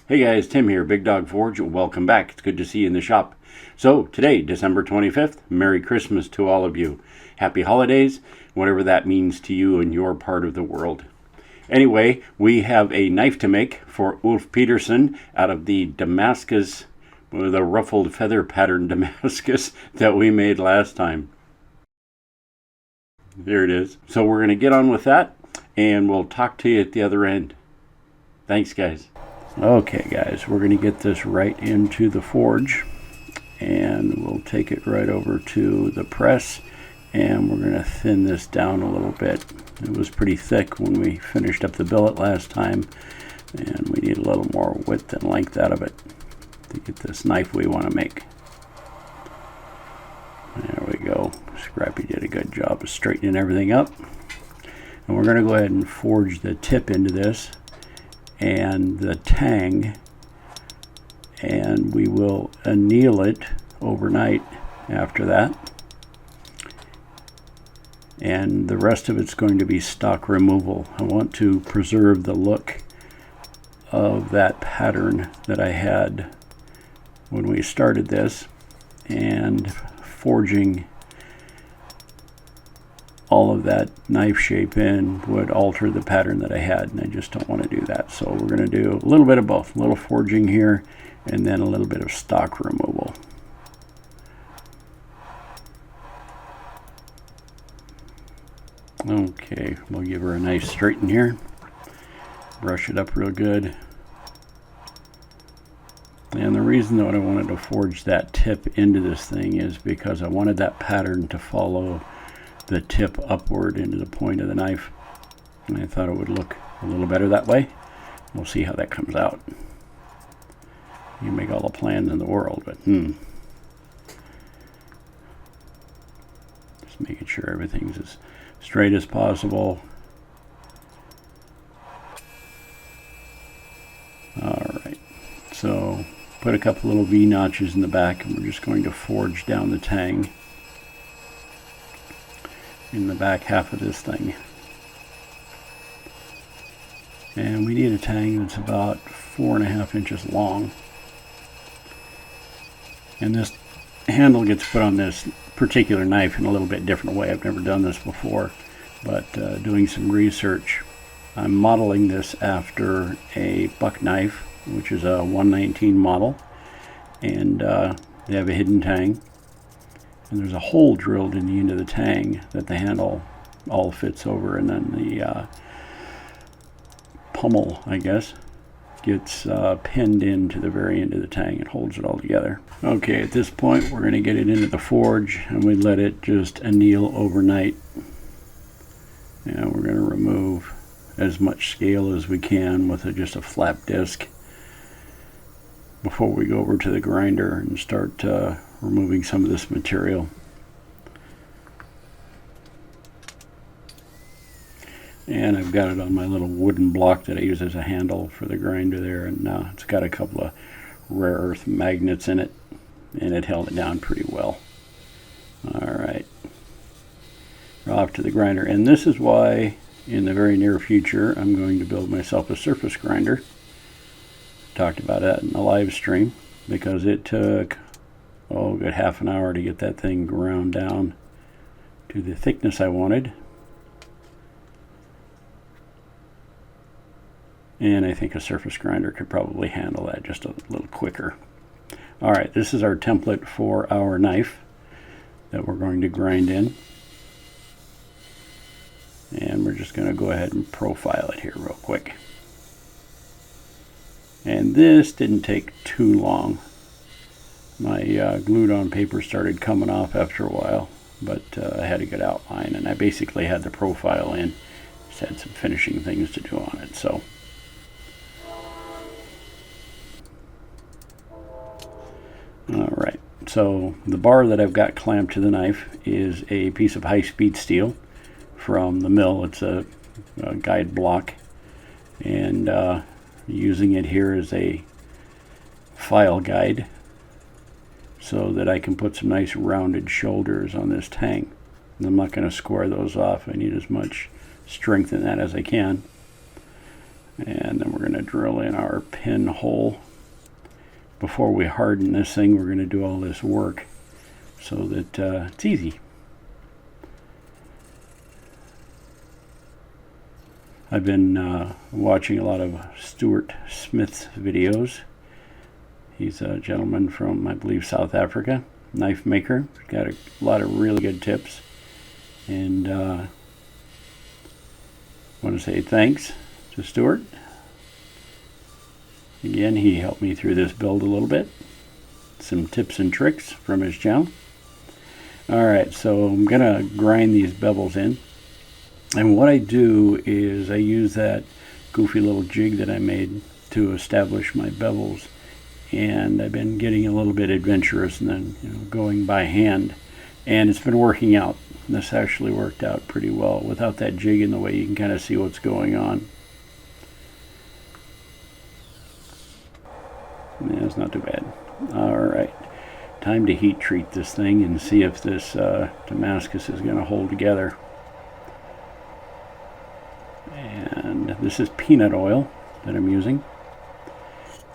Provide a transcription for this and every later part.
Hey guys, Tim here, Big Dog Forge. Welcome back. It's good to see you in the shop. So today, December 25th, Merry Christmas to all of you. Happy holidays, whatever that means to you in your part of the world. Anyway, we have a knife to make for Ulf Peterson out of the Damascus, the ruffled feather pattern Damascus that we made last time. There it is. So we're going to get on with that, and we'll talk to you at the other end. Thanks, guys. Okay guys, we're going to get this right into the forge, and we'll take it right over to the press, and we're going to thin this down a little bit. It was pretty thick when we finished up the billet last time, and we need a little more width and length out of it to get this knife we want to make. There we go. Scrappy did a good job of straightening everything up, and we're going to go ahead and forge the tip into this and the tang, and we will anneal it overnight after that, and the rest of it's going to be stock removal. I want to preserve the look of that pattern that I had when we started this, and forging all of that knife shape in would alter the pattern that I had, and I just don't want to do that. So we're going to do a little bit of both, a little forging here and then a little bit of stock removal. Okay, we'll give her a nice straighten here, brush it up real good. And the reason that I wanted to forge that tip into this thing is because I wanted that pattern to follow the tip upward into the point of the knife, and I thought it would look a little better that way. We'll see how that comes out. You make all the plans in the world, but just making sure everything's as straight as possible. Alright, so put a couple little V notches in the back, and we're just going to forge down the tang in the back half of this thing. And we need a tang that's about 4.5 inches long, and this handle gets put on this particular knife in a little bit different way. I've never done this before, but doing some research, I'm modeling this after a buck knife, which is a 119 model, and they have a hidden tang, and there's a hole drilled in the end of the tang that the handle all fits over, and then the pommel, I guess, gets pinned into the very end of the tang and holds it all together. Okay, at this point we're going to get it into the forge, and we let it just anneal overnight, and we're going to remove as much scale as we can with just a flat disc before we go over to the grinder and start removing some of this material. And I've got it on my little wooden block that I use as a handle for the grinder there, and it's got a couple of rare earth magnets in it, and it held it down pretty well. Alright, we're off to the grinder, and this is why in the very near future I'm going to build myself a surface grinder. Talked about that in the live stream, because it took a good half an hour to get that thing ground down to the thickness I wanted, and I think a surface grinder could probably handle that just a little quicker. Alright, this is our template for our knife that we're going to grind in, and we're just going to go ahead and profile it here real quick. And this didn't take too long. My glued on paper started coming off after a while, but I had a good outline, and I basically had the profile in. Just had some finishing things to do on it. So alright, so the bar that I've got clamped to the knife is a piece of high-speed steel from the mill. It's a guide block, and using it here as a file guide so that I can put some nice rounded shoulders on this tang. And I'm not going to square those off. I need as much strength in that as I can. And then we're going to drill in our pinhole. Before we harden this thing, we're going to do all this work so that it's easy. I've been watching a lot of Stuart Smith's videos. He's a gentleman from, I believe, South Africa, knife maker. He's got a lot of really good tips. And I want to say thanks to Stuart. Again, he helped me through this build a little bit. Some tips and tricks from his channel. Alright, so I'm going to grind these bevels in. And what I do is I use that goofy little jig that I made to establish my bevels. And I've been getting a little bit adventurous and then going by hand. And it's been working out. This actually worked out pretty well. Without that jig in the way, you can kind of see what's going on. Yeah, it's not too bad. Alright, time to heat treat this thing and see if this Damascus is going to hold together. And this is peanut oil that I'm using.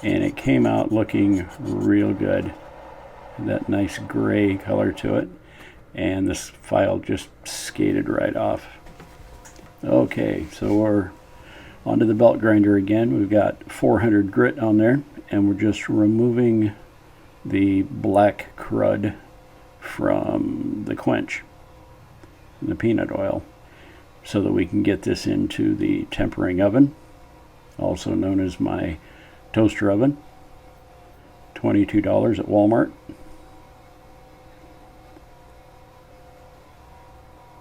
And it came out looking real good. That nice gray color to it. And this file just skated right off. Okay, so we're onto the belt grinder again. We've got 400 grit on there. And we're just removing the black crud from the quench, the peanut oil, so that we can get this into the tempering oven, also known as my toaster oven. $22 at Walmart.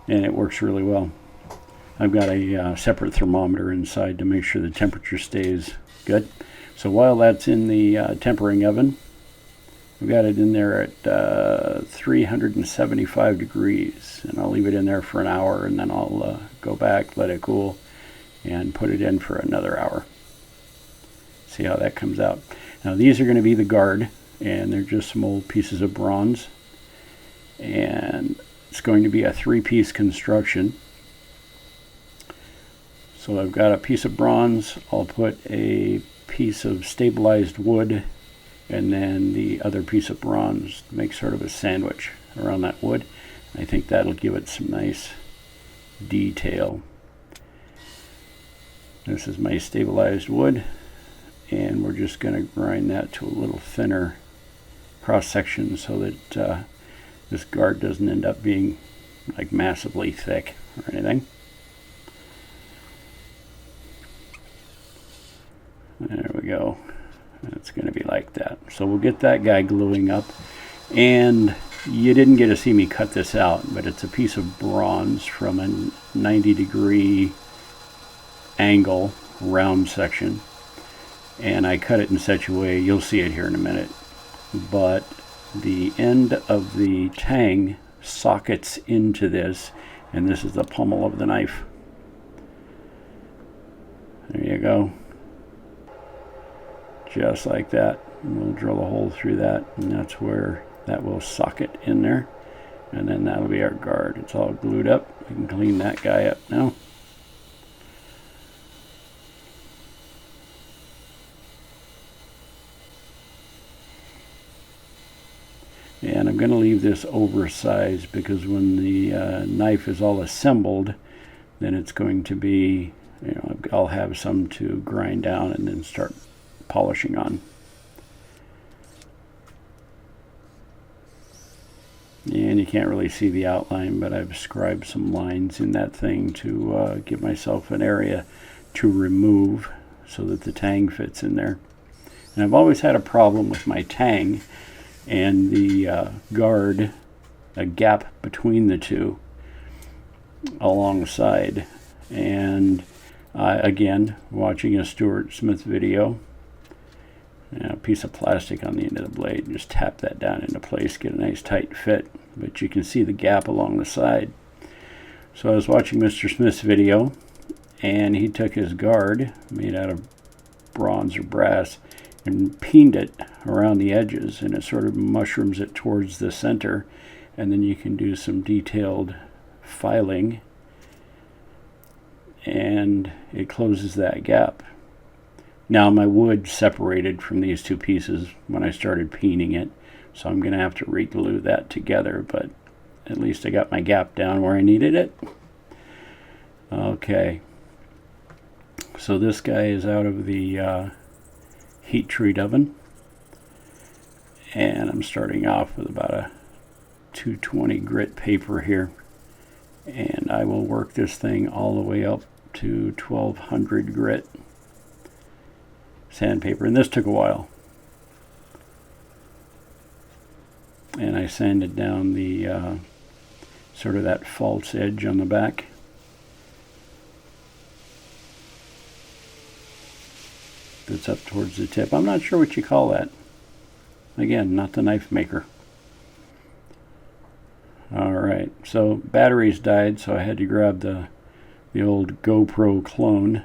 And it works really well. I've got a separate thermometer inside to make sure the temperature stays good. So while that's in the tempering oven, we've got it in there at 375 degrees. And I'll leave it in there for an hour, and then I'll go back, let it cool, and put it in for another hour. See how that comes out. Now these are going to be the guard, and they're just some old pieces of bronze. And it's going to be a 3-piece construction. So I've got a piece of bronze. I'll put a piece of stabilized wood and then the other piece of bronze to make sort of a sandwich around that wood. I think that'll give it some nice detail. This is my stabilized wood, and we're just going to grind that to a little thinner cross section so that this guard doesn't end up being like massively thick or anything. There we go. It's going to be like that. So we'll get that guy gluing up. And you didn't get to see me cut this out, but it's a piece of bronze from a 90-degree angle, round section. And I cut it in such a way, you'll see it here in a minute, but the end of the tang sockets into this, and this is the pommel of the knife. There you go. Just like that. And we'll drill a hole through that, and that's where that will socket in there. And then that'll be our guard. It's all glued up. We can clean that guy up now. And I'm going to leave this oversized because when the knife is all assembled, then it's going to be, I'll have some to grind down and then start polishing on. And you can't really see the outline, but I've scribed some lines in that thing to give myself an area to remove so that the tang fits in there. And I've always had a problem with my tang and the guard, a gap between the two alongside. And again, watching a Stuart Smith video, a piece of plastic on the end of the blade, and just tap that down into place, get a nice tight fit, but you can see the gap along the side. So I was watching Mr. Smith's video, and he took his guard made out of bronze or brass and peened it around the edges, and it sort of mushrooms it towards the center, and then you can do some detailed filing and it closes that gap. Now my wood separated from these two pieces when I started peening it, so I'm going to have to re-glue that together, but at least I got my gap down where I needed it. Okay, so this guy is out of the heat treat oven, and I'm starting off with about a 220 grit paper here, and I will work this thing all the way up to 1200 grit sandpaper, and this took a while. And I sanded down the sort of that false edge on the back. That's up towards the tip. I'm not sure what you call that. Again, not the knife maker. Alright, so batteries died, so I had to grab the old GoPro clone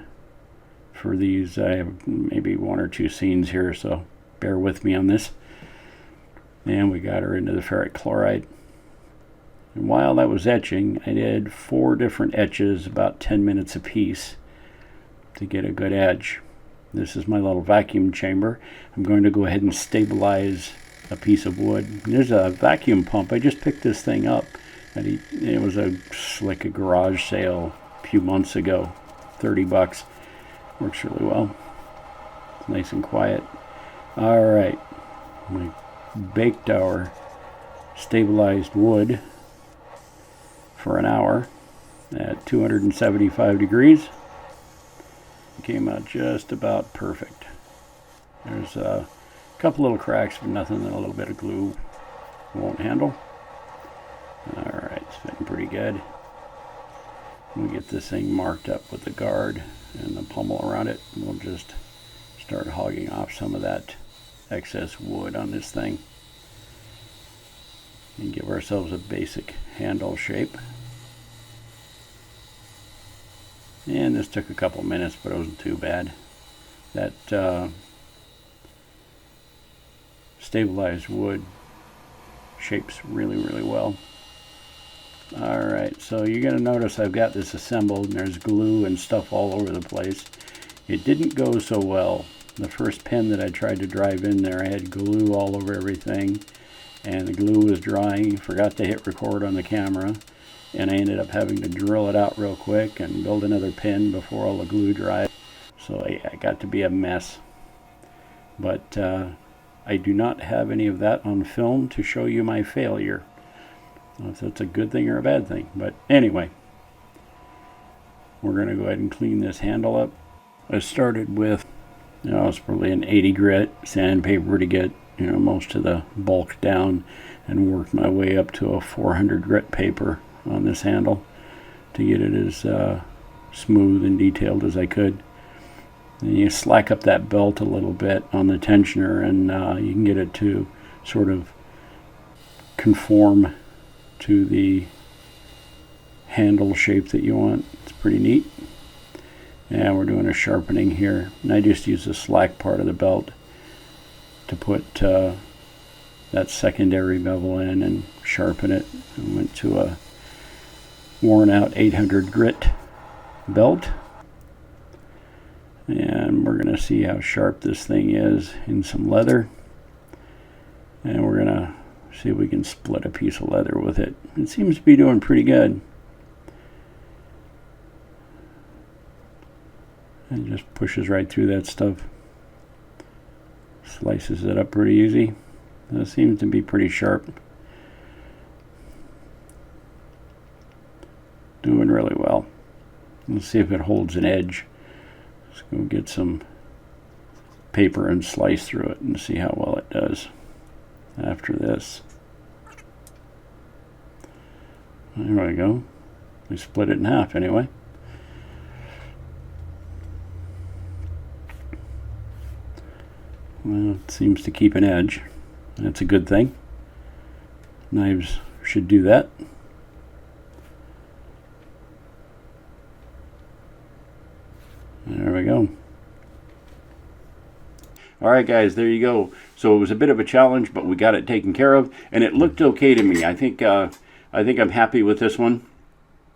for these. I have maybe one or two scenes here, so bear with me on this. And we got her into the ferric chloride. And while that was etching, I did 4 different etches, about 10 minutes apiece, to get a good edge. This is my little vacuum chamber. I'm going to go ahead and stabilize a piece of wood. There's a vacuum pump. I just picked this thing up. It was like a garage sale a few months ago. 30 bucks. Works really well. It's nice and quiet. Alright. We baked our stabilized wood for an hour at 275 degrees. It came out just about perfect. There's a couple little cracks, but nothing that a little bit of glue won't handle. Alright, it's fitting pretty good. We'll get this thing marked up with the guard and the pommel around it. We'll just start hogging off some of that excess wood on this thing and give ourselves a basic handle shape. And this took a couple minutes, but it wasn't too bad. That stabilized wood shapes really, really well. Alright, so you're going to notice I've got this assembled and there's glue and stuff all over the place. It didn't go so well. The first pen that I tried to drive in there, I had glue all over everything, and the glue was drying. Forgot to hit record on the camera, and I ended up having to drill it out real quick and build another pin before all the glue dried. So I got to be a mess. But I do not have any of that on film to show you my failure. I don't know if that's a good thing or a bad thing, but anyway, we're going to go ahead and clean this handle up. I started with, it's probably an 80 grit sandpaper to get, most of the bulk down, and worked my way up to a 400 grit paper on this handle to get it as smooth and detailed as I could. And you slack up that belt a little bit on the tensioner, and you can get it to sort of conform to the handle shape that you want. It's pretty neat. And we're doing a sharpening here, and I just use the slack part of the belt to put that secondary bevel in and sharpen it. I went to a worn out 800 grit belt, and we're going to see how sharp this thing is in some leather, and we're going to see if we can split a piece of leather with it. It seems to be doing pretty good. And just pushes right through that stuff. Slices it up pretty easy. That seems to be pretty sharp. Doing really well. Let's see if it holds an edge. Let's go get some paper and slice through it and see how well it does after this. There we go. We split it in half anyway. Well, it seems to keep an edge. That's a good thing. Knives should do that. There we go. Alright guys, there you go. So it was a bit of a challenge, but we got it taken care of, and it looked okay to me. I think I'm happy with this one,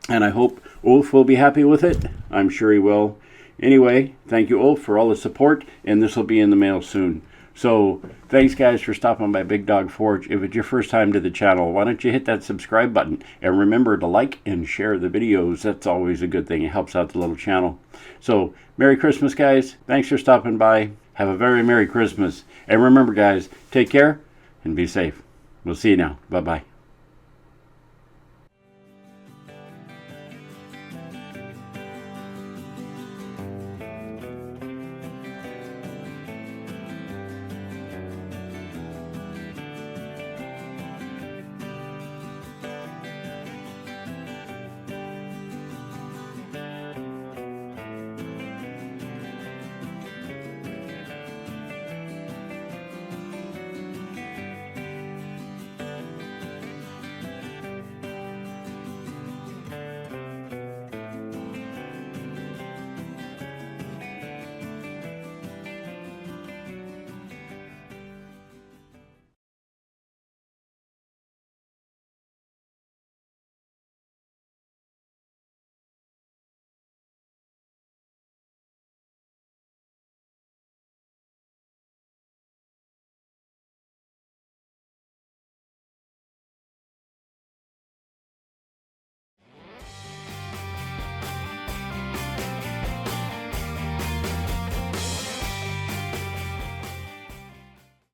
and I hope Ulf will be happy with it. I'm sure he will. Anyway, thank you all for all the support, and this will be in the mail soon. So thanks guys for stopping by Big Dog Forge. If it's your first time to the channel, why don't you hit that subscribe button and remember to like and share the videos. That's always a good thing. It helps out the little channel. So Merry Christmas guys. Thanks for stopping by. Have a very Merry Christmas. And remember guys, take care and be safe. We'll see you now. Bye-bye.